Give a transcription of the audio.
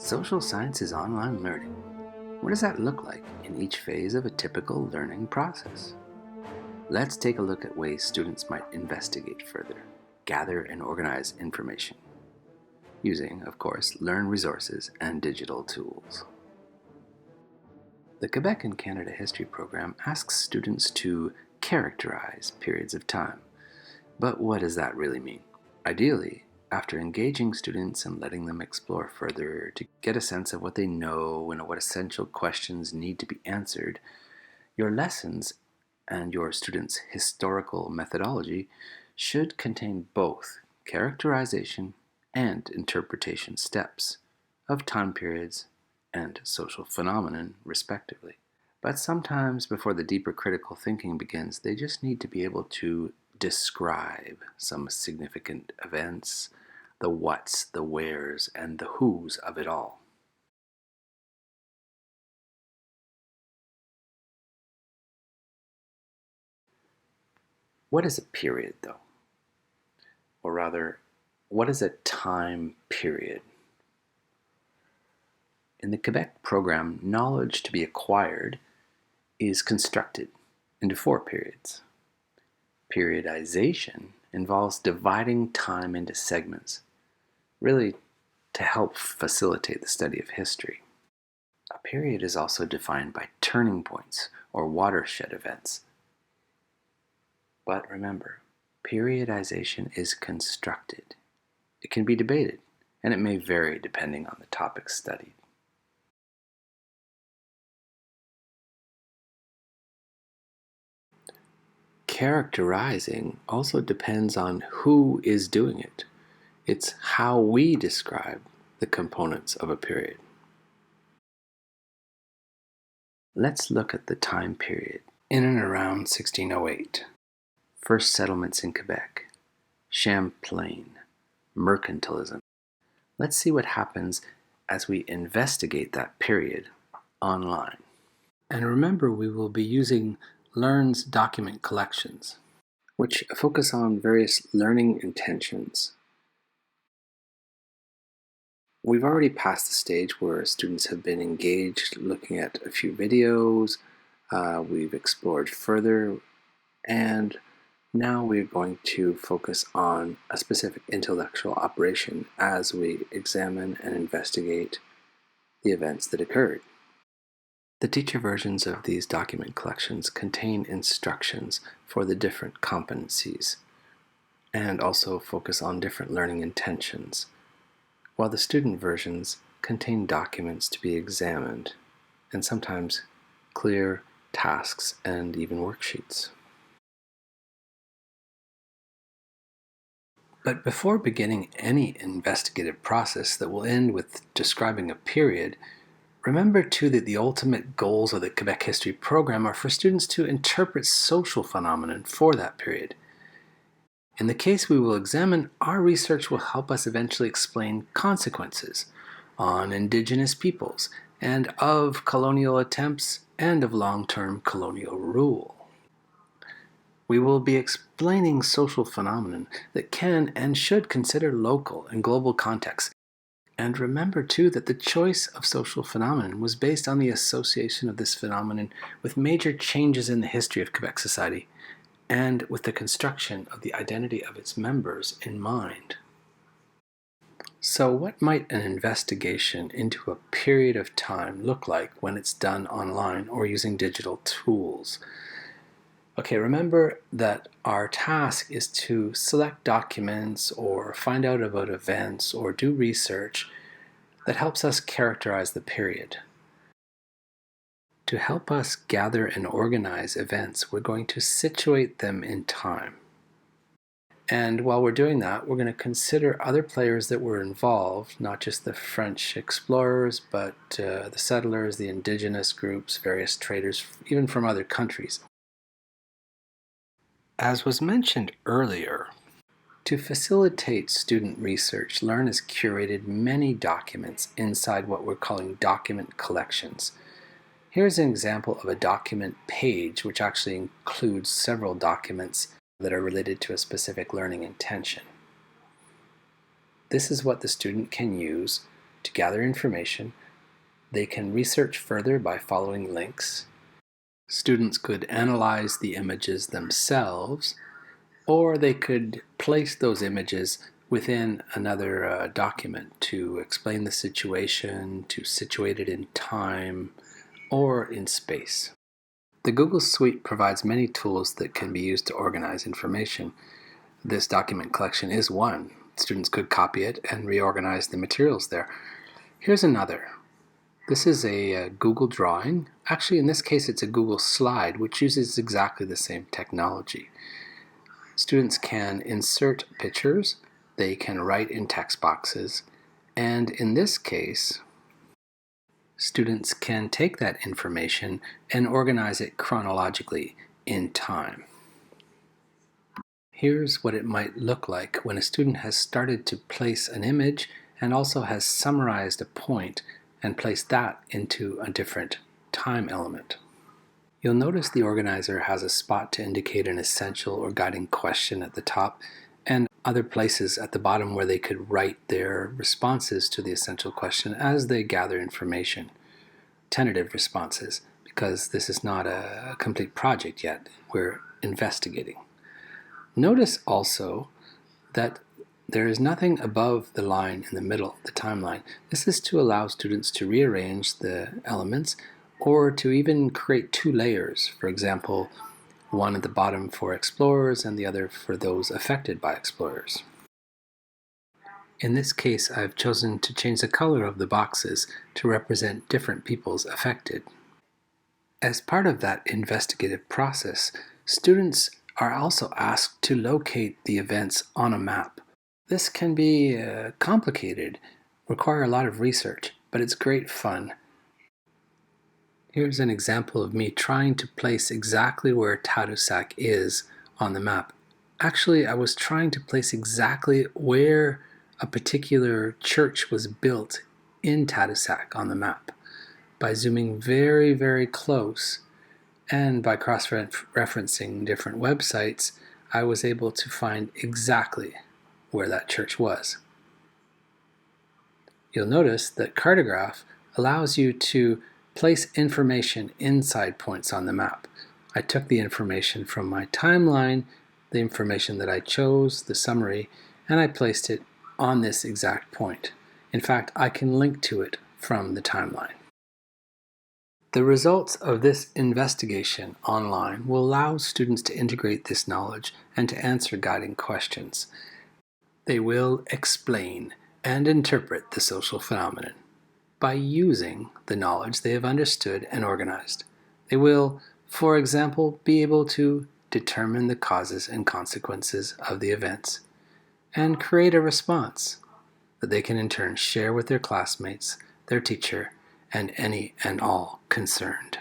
Social science is online learning. What does that look like in each phase of a typical learning process? Let's take a look at ways students might investigate further, gather and organize information, using, of course, learn resources and digital tools. The Quebec and Canada History program asks students to characterize periods of time. But what does that really mean? Ideally, after engaging students and letting them explore further to get a sense of what they know and what essential questions need to be answered, your lessons and your students' historical methodology should contain both characterization and interpretation steps of time periods and social phenomenon, respectively. But sometimes, before the deeper critical thinking begins, they just need to be able to describe some significant events, the whats, the wheres, and the whos of it all. What is a period, though? Or rather, what is a time period? In the Quebec program, knowledge to be acquired is constructed into 4 periods. Periodization involves dividing time into segments, really to help facilitate the study of history. A period is also defined by turning points or watershed events. But remember, periodization is constructed. It can be debated, and it may vary depending on the topic studied. Characterizing also depends on who is doing it. It's how we describe the components of a period. Let's look at the time period in and around 1608. First settlements in Quebec, Champlain, mercantilism. Let's see what happens as we investigate that period online. And remember, we will be using Learn's document collections, which focus on various learning intentions. We've already passed the stage where students have been engaged looking at a few videos, we've explored further, and now we're going to focus on a specific intellectual operation as we examine and investigate the events that occurred. The teacher versions of these document collections contain instructions for the different competencies and also focus on different learning intentions, while the student versions contain documents to be examined and sometimes clear tasks and even worksheets. But before beginning any investigative process that will end with describing a period, remember too that the ultimate goals of the Quebec History program are for students to interpret social phenomenon for that period. In the case we will examine, our research will help us eventually explain consequences on Indigenous peoples and of colonial attempts and of long-term colonial rule. We will be explaining social phenomenon that can and should consider local and global contexts. And remember too that the choice of social phenomenon was based on the association of this phenomenon with major changes in the history of Quebec society and with the construction of the identity of its members in mind. So what might an investigation into a period of time look like when it's done online or using digital tools? Okay, remember that our task is to select documents or find out about events or do research that helps us characterize the period. To help us gather and organize events, we're going to situate them in time. And while we're doing that, we're going to consider other players that were involved, not just the French explorers, but the settlers, the indigenous groups, various traders, even from other countries. As was mentioned earlier, to facilitate student research, Learn has curated many documents inside what we're calling document collections. Here's an example of a document page which actually includes several documents that are related to a specific learning intention. This is what the student can use to gather information. They can research further by following links. Students could analyze the images themselves, or they could place those images within another document to explain the situation, to situate it in time, or in space. The Google Suite provides many tools that can be used to organize information. This document collection is one. Students could copy it and reorganize the materials there. Here's another. This is a Google drawing. Actually, in this case, it's a Google slide, which uses exactly the same technology. Students can insert pictures, they can write in text boxes, and in this case, students can take that information and organize it chronologically in time. Here's what it might look like when a student has started to place an image and also has summarized a point and placed that into a different time element. You'll notice the organizer has a spot to indicate an essential or guiding question at the top and other places at the bottom where they could write their responses to the essential question as they gather information. Tentative responses, because this is not a complete project yet. We're investigating. Notice also that there is nothing above the line in the middle, the timeline. This is to allow students to rearrange the elements or to even create two layers. For example, one at the bottom for explorers and the other for those affected by explorers. In this case, I've chosen to change the color of the boxes to represent different peoples affected. As part of that investigative process, students are also asked to locate the events on a map. This can be complicated, require a lot of research, but it's great fun. Here's an example of me trying to place exactly where Tadoussac is on the map. Actually, I was trying to place exactly where a particular church was built in Tadoussac on the map by zooming very, very close, and by cross-referencing different websites, I was able to find exactly where that church was. You'll notice that Cartograf allows you to place information inside points on the map. I took the information from my timeline, the information that I chose, the summary, and I placed it on this exact point. In fact, I can link to it from the timeline. The results of this investigation online will allow students to integrate this knowledge and to answer guiding questions. They will explain and interpret the social phenomenon by using the knowledge they have understood and organized. They will, for example, be able to determine the causes and consequences of the events and create a response that they can in turn share with their classmates, their teacher, and any and all concerned.